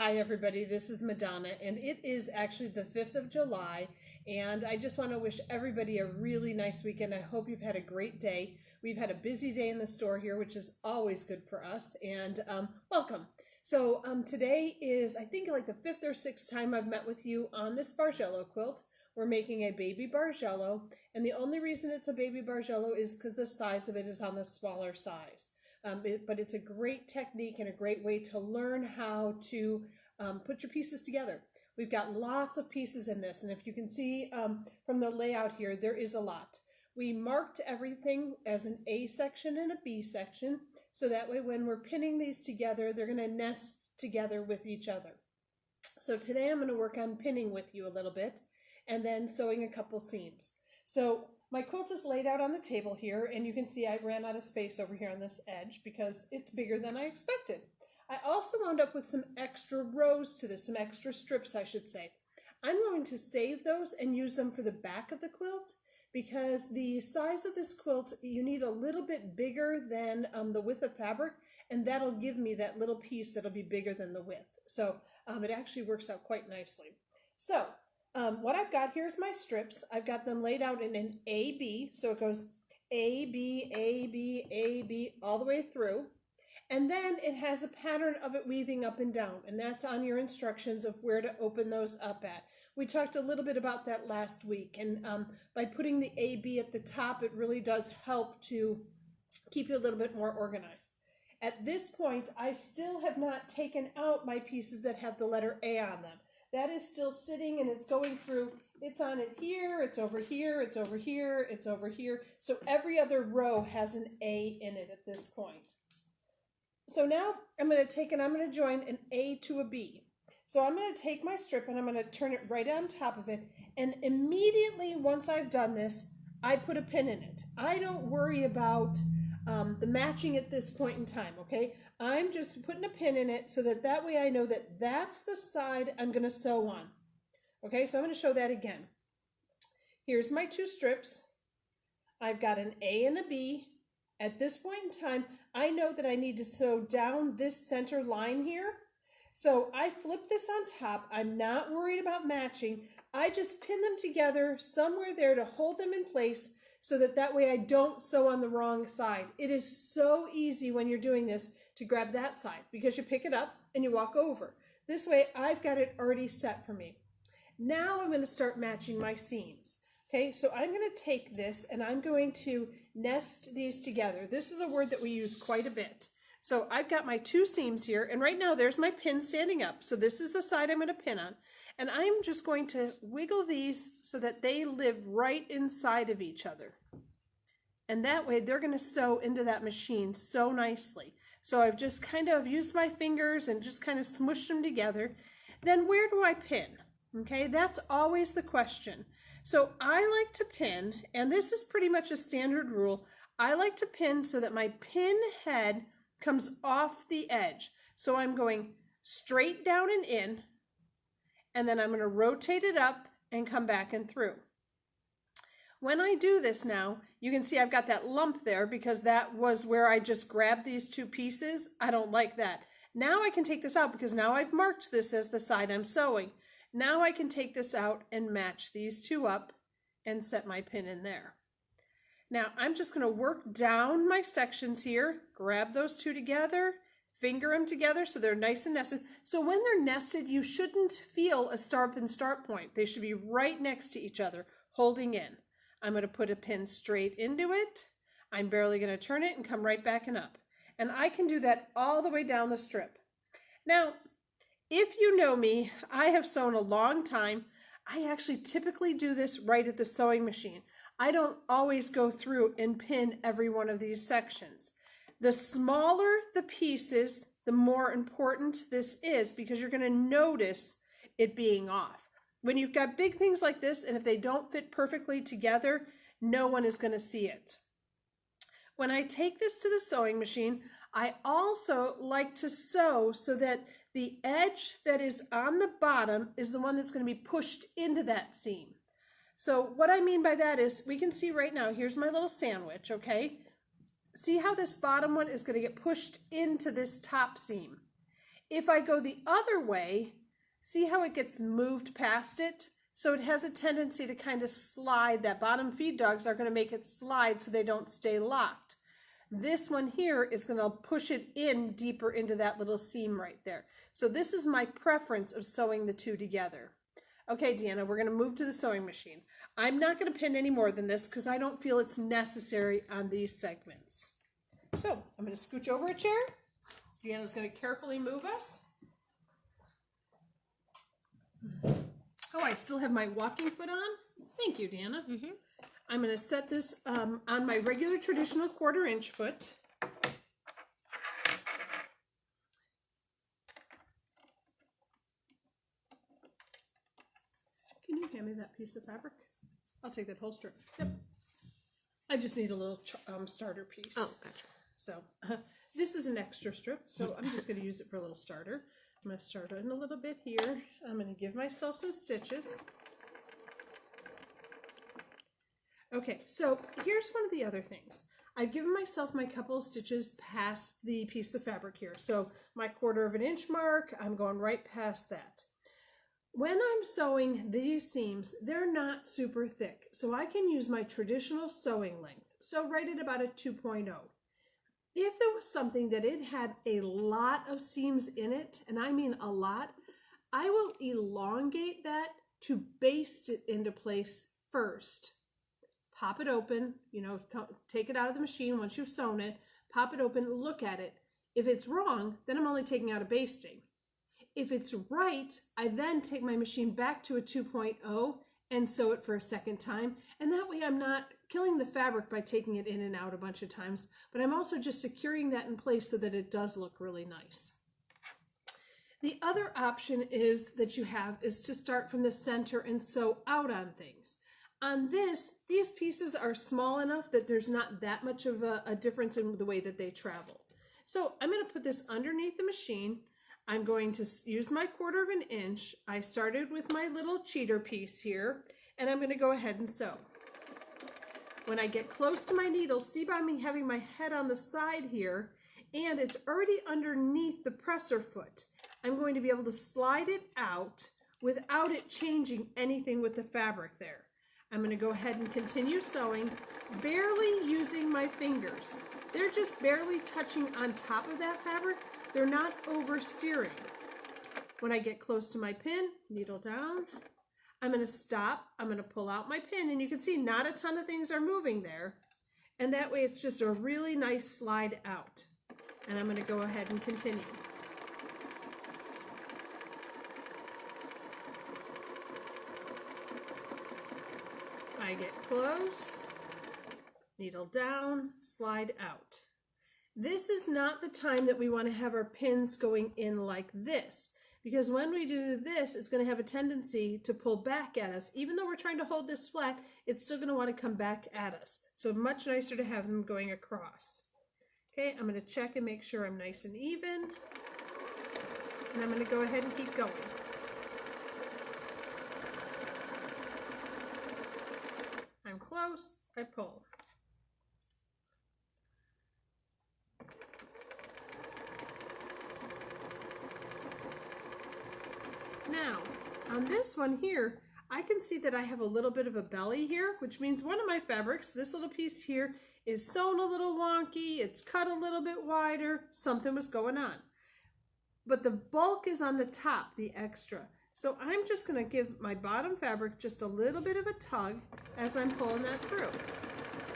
Hi everybody, this is MaDonna, and it is actually the 5th of July, and I just want to wish everybody a really nice weekend. I hope you've had a great day. We've had a busy day in the store here, which is always good for us, and welcome. So today is, I think, like the 5th or 6th time I've met with you on this Bargello quilt. We're making a baby Bargello, and the only reason it's a baby Bargello is because the size of it is on the smaller size. But it's a great technique and a great way to learn how to put your pieces together. We've got lots of pieces in this, and if you can see from the layout here, there is a lot. We marked everything as an A section and a B section, so that way when we're pinning these together, they're going to nest together with each other. So today I'm going to work on pinning with you a little bit, and then sewing a couple seams. So my quilt is laid out on the table here, and you can see I ran out of space over here on this edge because it's bigger than I expected. I also wound up with some extra rows to this, some extra strips I should say. I'm going to save those and use them for the back of the quilt because the size of this quilt, you need a little bit bigger than the width of fabric, and that'll give me that little piece that'll be bigger than the width. So it actually works out quite nicely. So what I've got here is my strips. I've got them laid out in an A-B, so it goes A-B, A-B, A-B, all the way through. And then it has a pattern of it weaving up and down, and that's on your instructions of where to open those up at. We talked a little bit about that last week, and by putting the A-B at the top, it really does help to keep you a little bit more organized. At this point, I still have not taken out my pieces that have the letter A on them. That is still sitting and it's going through, it's on it here, it's over here, it's over here, it's over here. So every other row has an A in it at this point. So now I'm going to take and I'm going to join an A to a B. So I'm going to take my strip and I'm going to turn it right on top of it. And immediately once I've done this, I put a pin in it. I don't worry about the matching at this point in time, okay? I'm just putting a pin in it so that way I know that that's the side I'm going to sew on. Okay, so I'm going to show that again. Here's my two strips. I've got an A and a B. At this point in time, I know that I need to sew down this center line here. So I flip this on top. I'm not worried about matching. I just pin them together somewhere there to hold them in place so that way I don't sew on the wrong side. It is so easy when you're doing this to grab that side because you pick it up and you walk over. This way I've got it already set for me. Now I'm going to start matching my seams. Okay, so I'm going to take this and I'm going to nest these together. This is a word that we use quite a bit. So I've got my two seams here, and right now there's my pin standing up. So this is the side I'm going to pin on. And I'm just going to wiggle these so that they live right inside of each other. And that way they're going to sew into that machine so nicely. So I've just kind of used my fingers and just kind of smushed them together. Then where do I pin? Okay, that's always the question. So I like to pin, and this is pretty much a standard rule, I like to pin so that my pin head comes off the edge. So I'm going straight down and in, and then I'm going to rotate it up and come back and through. When I do this now, you can see I've got that lump there because that was where I just grabbed these two pieces. I don't like that. Now I can take this out because now I've marked this as the side I'm sewing. Now I can take this out and match these two up and set my pin in there. Now I'm just going to work down my sections here, grab those two together, finger them together so they're nice and nested. So when they're nested, you shouldn't feel a start and start point. They should be right next to each other, holding in. I'm going to put a pin straight into it. I'm barely going to turn it and come right back and up. And I can do that all the way down the strip. Now, if you know me, I have sewn a long time. I actually typically do this right at the sewing machine. I don't always go through and pin every one of these sections. The smaller the pieces, the more important this is because you're going to notice it being off. When you've got big things like this, and if they don't fit perfectly together, no one is going to see it. When I take this to the sewing machine, I also like to sew so that the edge that is on the bottom is the one that's going to be pushed into that seam. So what I mean by that is we can see right now, here's my little sandwich, okay? See how this bottom one is going to get pushed into this top seam. If I go the other way, see how it gets moved past it? So it has a tendency to kind of slide. That bottom feed dogs are going to make it slide so they don't stay locked. This one here is going to push it in deeper into that little seam right there. So this is my preference of sewing the two together. Okay, Deanna, we're going to move to the sewing machine. I'm not going to pin any more than this because I don't feel it's necessary on these segments. So I'm going to scooch over a chair. Deanna's going to carefully move us. Oh, I still have my walking foot on. Thank you, Deanna. I'm going to set this on my regular traditional 1/4 inch foot. Can you hand me that piece of fabric? I'll take that whole strip. Yep. I just need a little starter piece. Oh, gotcha. So this is an extra strip, so I'm just going to use it for a little starter. I'm going to start in a little bit here. I'm going to give myself some stitches. Okay, so here's one of the other things. I've given myself my couple of stitches past the piece of fabric here. So my 1/4 inch mark, I'm going right past that. When I'm sewing these seams, they're not super thick, so I can use my traditional sewing length. So right at about a 2.0. If there was something that it had a lot of seams in it, and I mean a lot, I will elongate that to baste it into place first. Pop it open, you know, take it out of the machine once you've sewn it, pop it open, look at it. If it's wrong, then I'm only taking out a basting. If it's right, I then take my machine back to a 2.0 and sew it for a second time. And that way I'm not killing the fabric by taking it in and out a bunch of times, but I'm also just securing that in place so that it does look really nice. The other option is that you have is to start from the center and sew out on things. On this, these pieces are small enough that there's not that much of a difference in the way that they travel. So I'm going to put this underneath the machine. I'm going to use my 1/4 inch. I started with my little cheater piece here, and I'm going to go ahead and sew. When I get close to my needle, see by me having my head on the side here, and it's already underneath the presser foot, I'm going to be able to slide it out without it changing anything with the fabric there. I'm going to go ahead and continue sewing, barely using my fingers. They're just barely touching on top of that fabric. They're not oversteering. When I get close to my pin, needle down, I'm going to stop. I'm going to pull out my pin, and you can see not a ton of things are moving there. And that way it's just a really nice slide out. And I'm going to go ahead and continue. I get close, needle down, slide out. This is not the time that we want to have our pins going in like this, because when we do this, it's going to have a tendency to pull back at us. Even though we're trying to hold this flat, it's still going to want to come back at us. So much nicer to have them going across. Okay, I'm going to check and make sure I'm nice and even. And I'm going to go ahead and keep going. I'm close, I pull. Now, on this one here, I can see that I have a little bit of a belly here, which means one of my fabrics, this little piece here, is sewn a little wonky, it's cut a little bit wider, something was going on. But the bulk is on the top, the extra. So I'm just going to give my bottom fabric just a little bit of a tug as I'm pulling that through.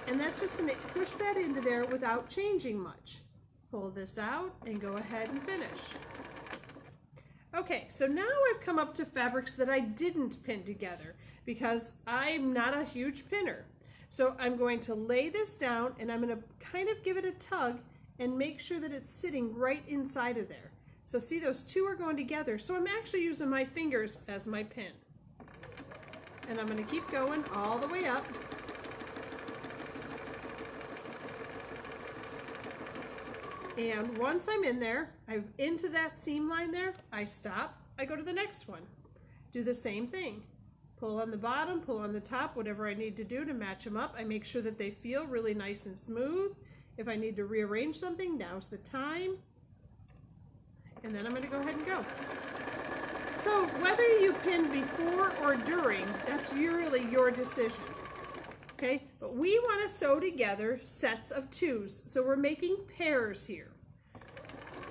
And that's just going to push that into there without changing much. Pull this out and go ahead and finish. Okay, so now I've come up to fabrics that I didn't pin together because I'm not a huge pinner. So I'm going to lay this down and I'm going to kind of give it a tug and make sure that it's sitting right inside of there. So see, those two are going together. So I'm actually using my fingers as my pin. And I'm going to keep going all the way up. And once I'm in there, I'm into that seam line there, I stop, I go to the next one. Do the same thing. Pull on the bottom, pull on the top, whatever I need to do to match them up. I make sure that they feel really nice and smooth. If I need to rearrange something, now's the time. And then I'm going to go ahead and go. So whether you pin before or during, that's really your decision. Okay, but we want to sew together sets of 2s. So we're making pairs here.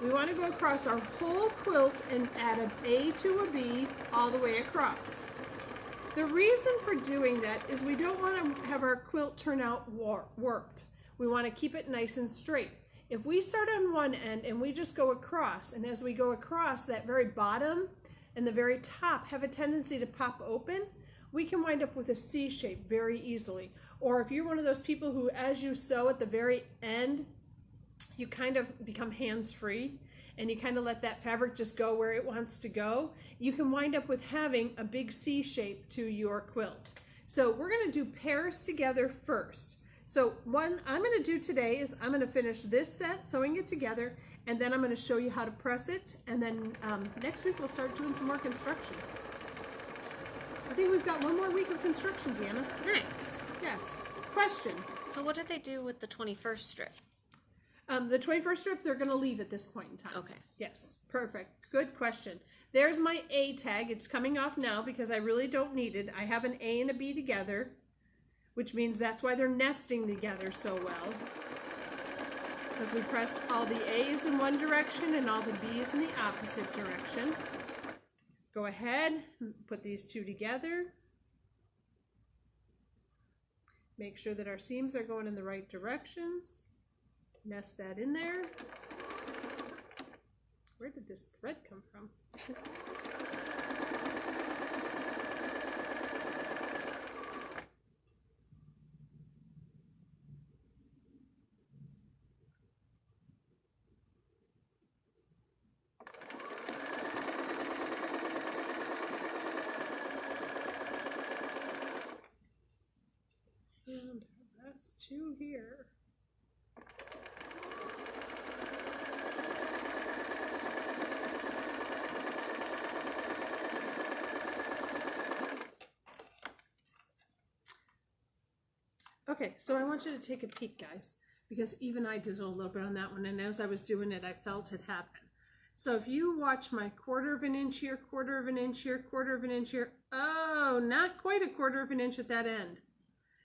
We want to go across our whole quilt and add an A to a B all the way across. The reason for doing that is we don't want to have our quilt turn out warped. We want to keep it nice and straight. If we start on one end and we just go across, and as we go across, that very bottom and the very top have a tendency to pop open, we can wind up with a C shape very easily. Or if you're one of those people who, as you sew at the very end, you kind of become hands-free and you kind of let that fabric just go where it wants to go, you can wind up with having a big C shape to your quilt. So we're going to do pairs together first. So what I'm going to do today is I'm going to finish this set, sewing it together, and then I'm going to show you how to press it, and then next week we'll start doing some more construction. I think we've got one more week of construction, Deanna. Nice. Yes. Question. So what do they do with the 21st strip? The 21st strip, they're going to leave at this point in time. Okay. Yes. Perfect. Good question. There's my A tag. It's coming off now because I really don't need it. I have an A and a B together, which means that's why they're nesting together so well. Because we press all the A's in one direction and all the B's in the opposite direction. Go ahead, put these two together. Make sure that our seams are going in the right directions. Nest that in there. Where did this thread come from? And last two here. Okay, so I want you to take a peek, guys, because even I did a little bit on that one, and as I was doing it, I felt it happen. So if you watch my 1/4 of an inch here, 1/4 of an inch here, 1/4 of an inch here, oh, not quite a 1/4 of an inch at that end.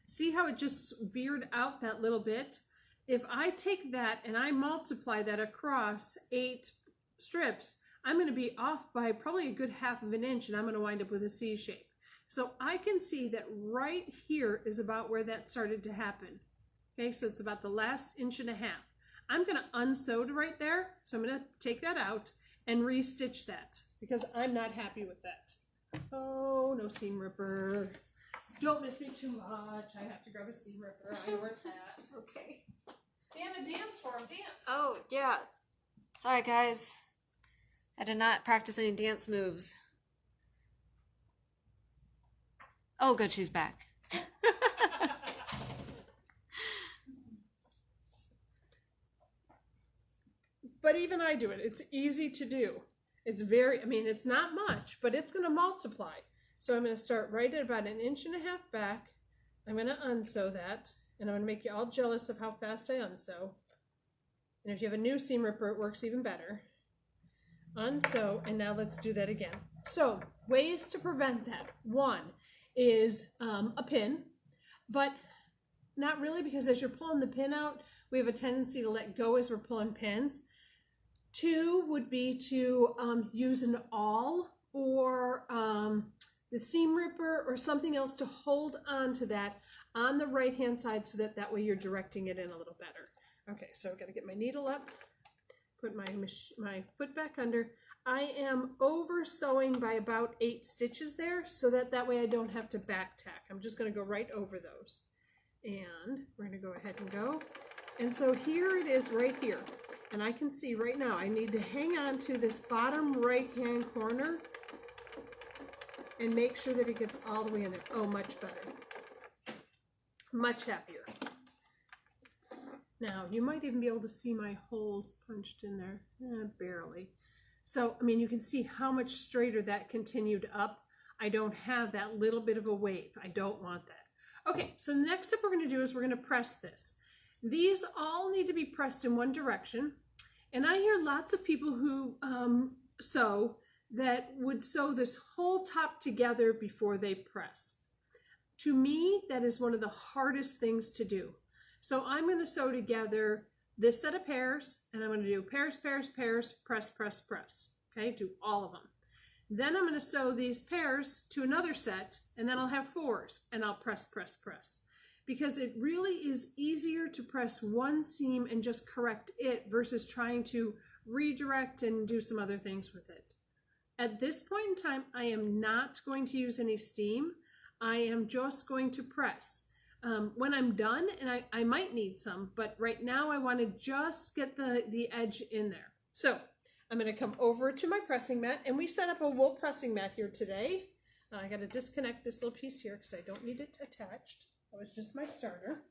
See how it just veered out that little bit? If I take that and I multiply that across 8 strips, I'm going to be off by probably a good 1/2 of an inch, and I'm going to wind up with a C shape. So I can see that right here is about where that started to happen. Okay, so it's about the last 1.5 inches. I'm going to unsew right there, so I'm going to take that out and restitch that because I'm not happy with that. Oh, no seam ripper. Don't miss me too much. I have to grab a seam ripper. I know where it's at. Okay. Dana, dance for him. Dance. Oh, yeah. Sorry, guys. I did not practice any dance moves. Oh, good. She's back. But even I do it. It's easy to do. It's very, I mean, it's not much, but it's going to multiply. So I'm going to start right at about 1.5 inches back. I'm going to unsew that, and I'm going to make you all jealous of how fast I unsew. And if you have a new seam ripper, it works even better. Unsew, and now let's do that again. So ways to prevent that. One is a pin, but not really, because as you're pulling the pin out, we have a tendency to let go as we're pulling pins. 2 would be to use an awl or the seam ripper or something else to hold on to that on the right hand side so that that way you're directing it in a little better. Okay, so I've got to get my needle up, put my foot back under. I am over sewing by about 8 stitches there so that that way I don't have to back tack. I'm just going to go right over those. And we're going to go ahead and go. And so here it is right here. And I can see right now I need to hang on to this bottom right hand corner and make sure that it gets all the way in there. Oh, much better. Much happier. Now, you might even be able to see my holes punched in there. Barely. So, I mean, you can see how much straighter that continued up. I don't have that little bit of a wave. I don't want that. Okay, so the next step we're going to do is we're going to press this. These all need to be pressed in one direction. And I hear lots of people who sew that would sew this whole top together before they press. To me, that is one of the hardest things to do. So I'm going to sew together this set of pairs, and I'm going to do pairs, pairs, pairs, press, press, press. Okay, do all of them. Then I'm going to sew these pairs to another set, and then I'll have fours, and I'll press, press, press. Because it really is easier to press one seam and just correct it versus trying to redirect and do some other things with it. At this point in time, I am not going to use any steam. I am just going to press. When I'm done, and I might need some, but right now I want to just get the edge in there. So I'm going to come over to my pressing mat, and we set up a wool pressing mat here today. I got to disconnect this little piece here because I don't need it attached. That was just my starter.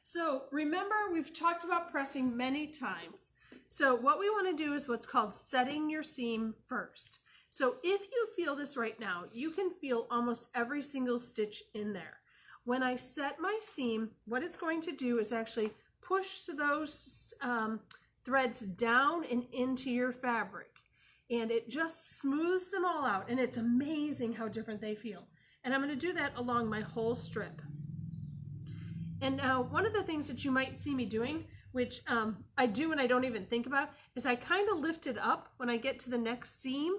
So remember, we've talked about pressing many times. So what we want to do is what's called setting your seam first. So if you feel this right now, you can feel almost every single stitch in there. When I set my seam, what it's going to do is actually push those threads down and into your fabric. And it just smooths them all out. And it's amazing how different they feel. And I'm going to do that along my whole strip. And now one of the things that you might see me doing, which I do and I don't even think about, is I kind of lift it up when I get to the next seam.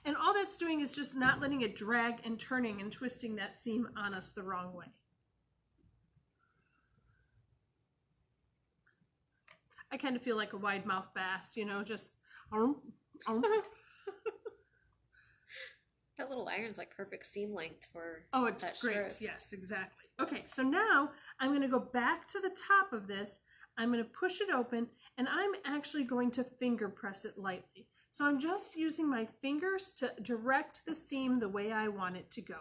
And all that's doing is just not letting it drag and turning and twisting that seam on us the wrong way. I kind of feel like a wide mouth bass, you know, just. That little iron's like perfect seam length for it's that great. strip. Yes, exactly. Okay, so now I'm going to go back to the top of this. I'm going to push it open, and I'm actually going to finger press it lightly. So I'm just using my fingers to direct the seam the way I want it to go.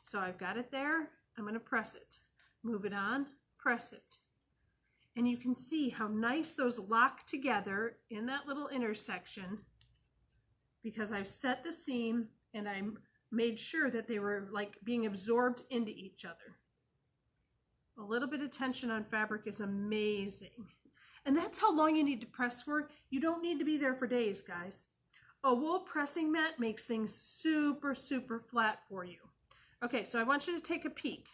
So I've got it there. I'm going to press it. Move it on, press it. And you can see how nice those lock together in that little intersection because I've set the seam and I made sure that they were like being absorbed into each other. A little bit of tension on fabric is amazing. And that's how long you need to press for. You don't need to be there for days, guys. A wool pressing mat makes things super, super flat for you. Okay, so I want you to take a peek.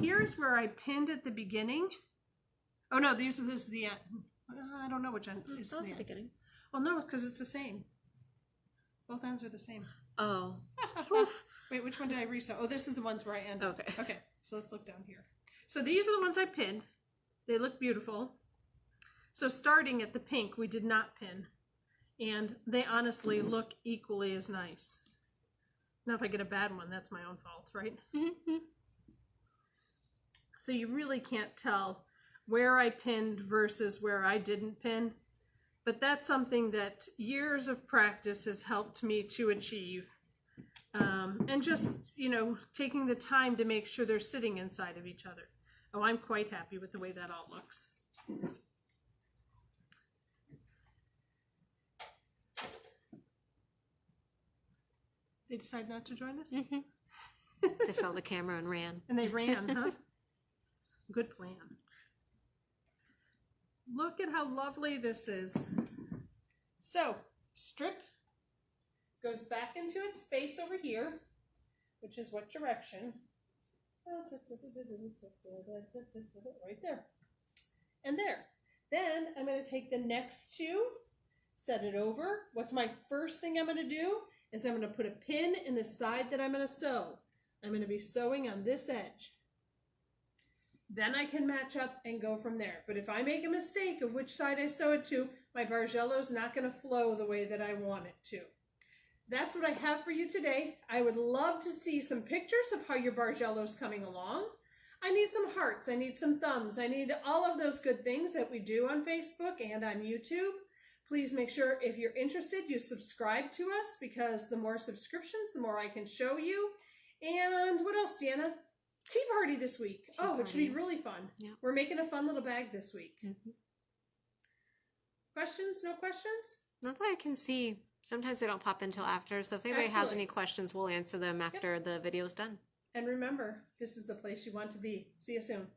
Here's where I pinned at the beginning. Oh no, this is the end. I don't know which end is the end. Beginning. Well, no, because it's the same. Both ends are the same. Oh. Wait, which one did I resew? Oh, this is the ones where I ended. Okay. Okay, so let's look down here. So these are the ones I pinned. They look beautiful. So starting at the pink, we did not pin. And they honestly look equally as nice. Now if I get a bad one, that's my own fault, right? So you really can't tell where I pinned versus where I didn't pin. But that's something that years of practice has helped me to achieve. And just, you know, taking the time to make sure they're sitting inside of each other. Oh, I'm quite happy with the way that all looks. They decide not to join us? They saw the camera and ran. And they ran, huh? Good plan. Look at how lovely this is. So, strip goes back into its space over here, which is what direction? Right there. And there. Then I'm going to take the next two, set it over. What's my first thing I'm going to do is I'm going to put a pin in the side that I'm going to sew. I'm going to be sewing on this edge. Then I can match up and go from there. But if I make a mistake of which side I sew it to, my Bargello is not going to flow the way that I want it to. That's what I have for you today. I would love to see some pictures of how your Bargello is coming along. I need some hearts. I need some thumbs. I need all of those good things that we do on Facebook and on YouTube. Please make sure if you're interested, you subscribe to us because the more subscriptions, the more I can show you. And what else, Deanna? Tea party this week. Which should be really fun. Yeah. We're making a fun little bag this week. Questions? No questions? Not that I can see. Sometimes they don't pop until after. So if anybody has any questions, we'll answer them after the video's done. And remember, this is the place you want to be. See you soon.